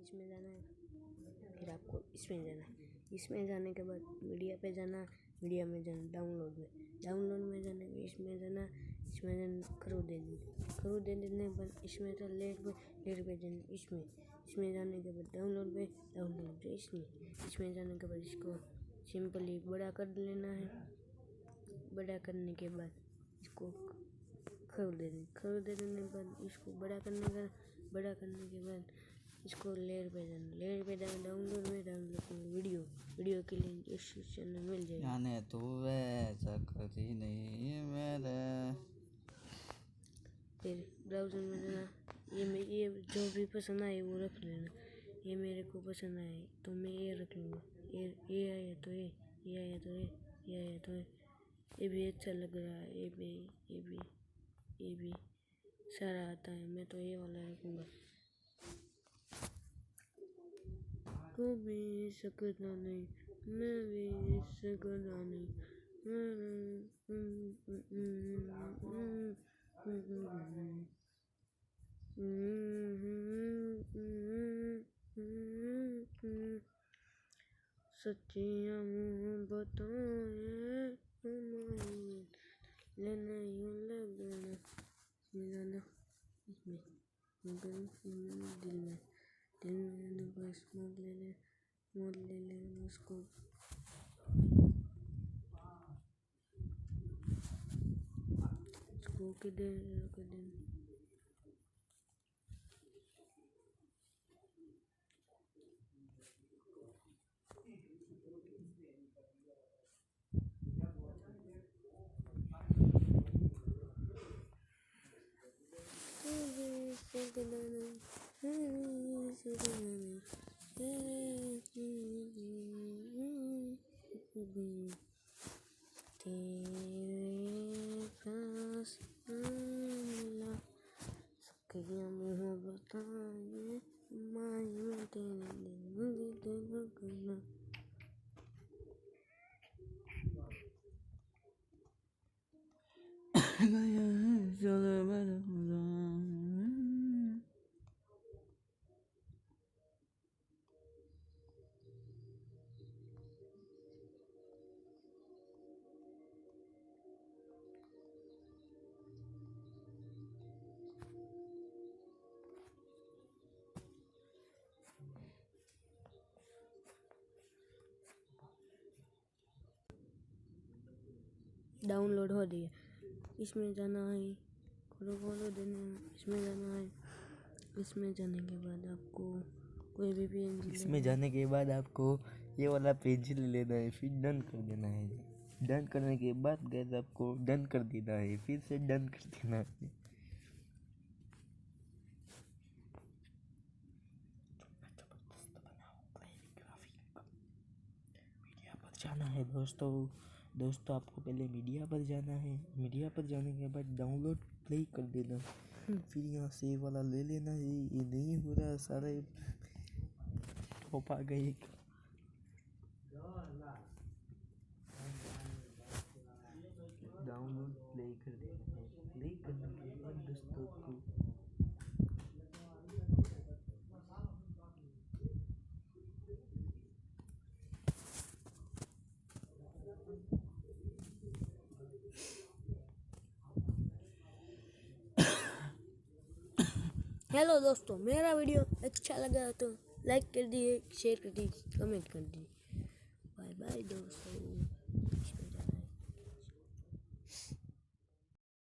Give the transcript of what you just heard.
इसमें जाना है, फिर आपको इसमें जाना है। इसमें जाने के बाद मीडिया पे जाना, मीडिया में जाना डाउनलोड में जाने के इसमें जाना खरीद देने के बाद इसमें तो लेट पे जाना इसमें जाने के बाद डाउनलोड पे इसमें जाने के बाद इसको सिंपली बड़ा कर लेना है। बड़ा करने के बाद इसको खरीद देने के बाद इसको बड़ा करने के बाद इसको लेयर पे जाना डाउनलोड में वीडियो के लिंक इस चैनल मिल जाएगी। जाने तू ऐसा करती नहीं मेरे। फिर ब्राउज़र में जाना, ये जो भी पसंद आए वो रख लेना। ये मेरे को पसंद आए तो मैं ये रख लूँगा। ये आया तो ये आया तो ये आया तो ये भी अच्छा लग रहा है। ये भी सारा आता है। मैं तो ये वाला रखूँगा। तू भी सकता नहीं, मैं भी सकता नहीं। सच्चियाँ मोहब्बतों लेना यूँ लगना मिलाना इसमें दिल में बस मोड़ ले उसको। के दे डाउनलोड हो दिया। इसमें जाना है, खोलो देना है। इसमें जाना है। इसमें जाने के बाद आपको कोई भी इसमें जाने के बाद आपको ये वाला पेज ले लेना है, फिर डन कर देना है। डन करने के बाद गैस आपको डन कर देना है, फिर से डन कर देना है। मीडिया पर जाना है दोस्तों आपको पहले मीडिया पर जाना है। मीडिया पर जाने के बाद डाउनलोड प्ले कर देना, फिर यहाँ से वाला ले लेना है। ये नहीं हो रहा, सारे टॉप आ गए। डाउनलोड प्ले कर देना है। प्ले करने के बाद दोस्तों को हेलो दोस्तों, मेरा वीडियो अच्छा लगा तो लाइक कर दिए, शेयर कर दिए, कमेंट कर दिए। बाय बाय दोस्तों।